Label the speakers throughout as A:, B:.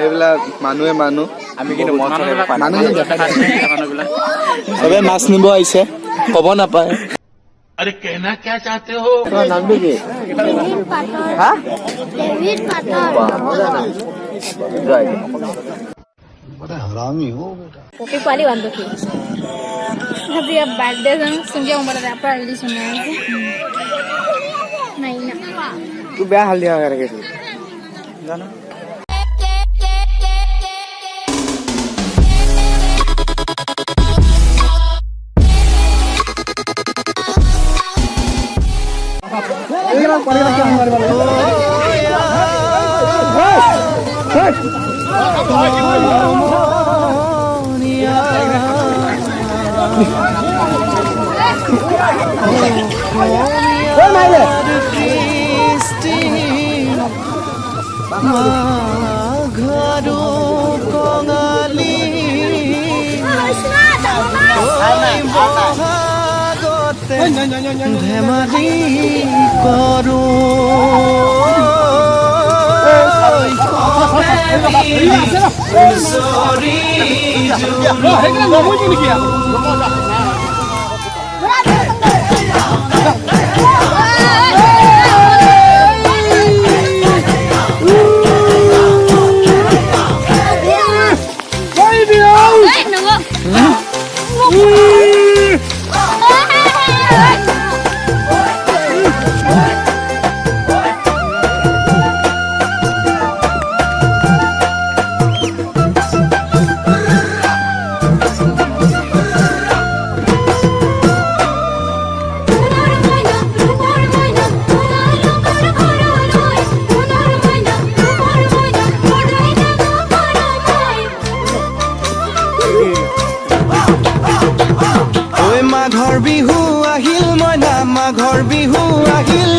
A: এইবিলাক মানুহে মানুহ
B: আমি কিন্তু
A: চবে মাছ নিব আহিছে ক'ব নাপায়
C: अरे कहना क्या चाहते हो
A: তোমাৰ নামটো কি হা
D: बड़ा हरामी हो बेटा
E: Kopi kuali wanto ki. Tapi ya birthday sang sungai umur berapa hari sungai aja. Naik nak.
A: तू बेया हल्दिया करके तू जाना
F: ধেমালি কৰো মাঘৰ বিহু আহিল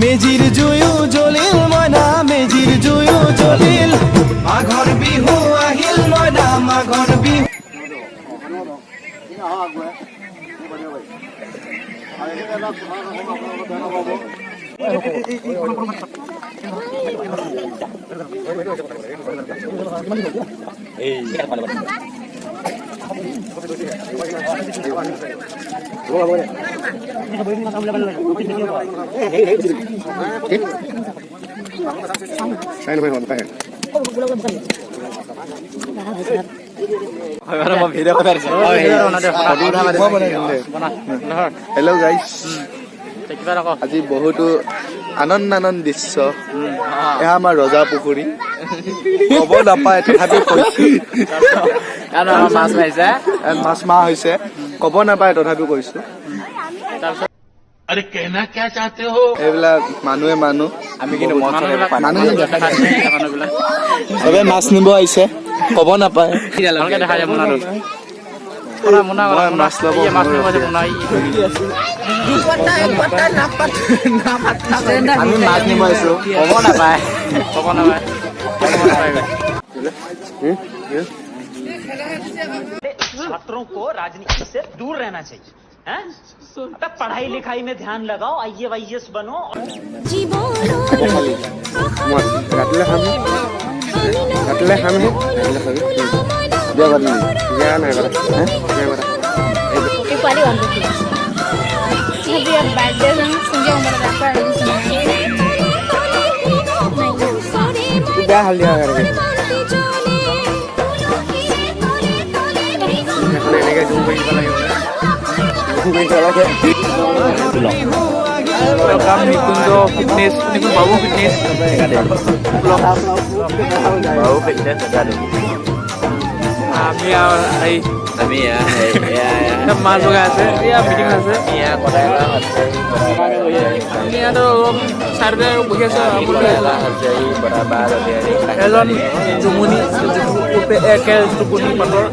F: মেজিৰ জুয়ো জ্বলিল মইনা মেজিৰ জুয়ো জ্বলিল মাঘৰ বিহু আহিল মইনা মাঘৰ বিহু
A: হেল্ল' গাইজ আজি বহুতো আনন্দ দৃশ্য এয়া আমাৰ ৰজা পুখুৰী ক'ব নাপায় তথাপি কৈছো মাছ মাহ হৈছে ক'ব নাপায় তথাপি কৈছো
C: अरे कहना क्या चाहते हो
A: এইবিলাক মানুহে মানুহ
B: আমি কিন্তু
A: চবে মাছ নিব আহিছে ক'ব নাপায়
B: দেখা যায়
A: মই মাছ ল'ব আমি মাছ নিব আহিছো
B: ক'ব নাপায়
G: छात्रों को राजनीति से दूर रहना चाहिए हैं? अबे पढ़ाई लिखाई में ध्यान लगाओ IAS बनो
A: কাটিলে খামহে
E: Kopi kuali wanto ki. Tapi ya birthday sang sungai umur berapa hari sungai.
A: तू बेया हल्दिया करके
B: welcome Nikunjo Fitness Nikun Babu Fitness Babu Fitness আমি মাছ লগা আছে এয়া মিটিং আছে আমি ইয়াতো চাৰবে আৰু বহি আছো এজন জুমুনি জুমুনি পাতৰ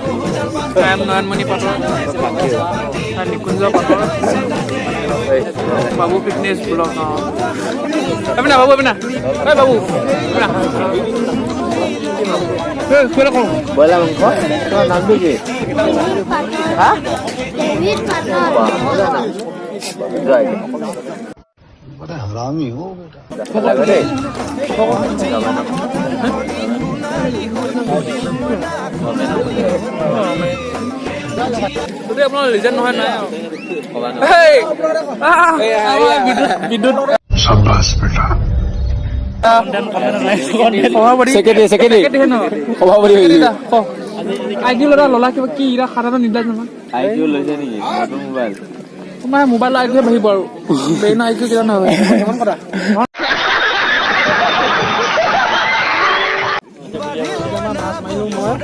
B: নয়নমণি পাতৰ নিকুঞ্জ পাতৰ বাবু ফিটনেছ ব্লগ না বাবু না বাবু
A: ব্ৰইলাৰ মাংস তোমাৰ নামটো কি হা
D: बड़ा हरामी हो बेटा
A: লাগে দেই
B: যদি আপোনাৰ লিজেণ্ড নহয় নাই বিদ্যুৎ
D: शाबाश बेटा
H: আইডিও ল'লা কিবা কি ইৰা খাটাটো নিদিলা নহয়
B: আইডিও লৈছে নেকি নতুন মোবাইল
H: তোমাৰ মোবাইল আইডিও বাঢ়িব আৰু বেইন আইডিও কিমান হয় কিমান কথা মাছ মাৰিলোঁ মই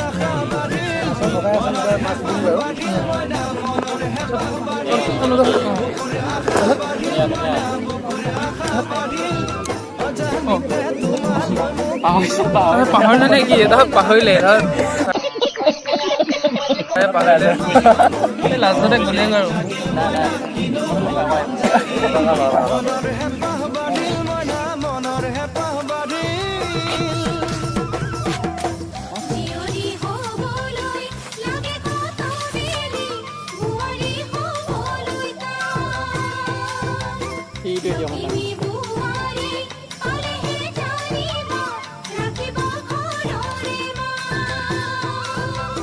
H: পাহৰি নে কি এটা পাহৰিলে লাষ্টতে গ'লে আৰু
E: জিয়ৰী হ'বলৈ লাগে কত বেলি বোৱাৰী হ'বলৈ
H: সেইটোৱে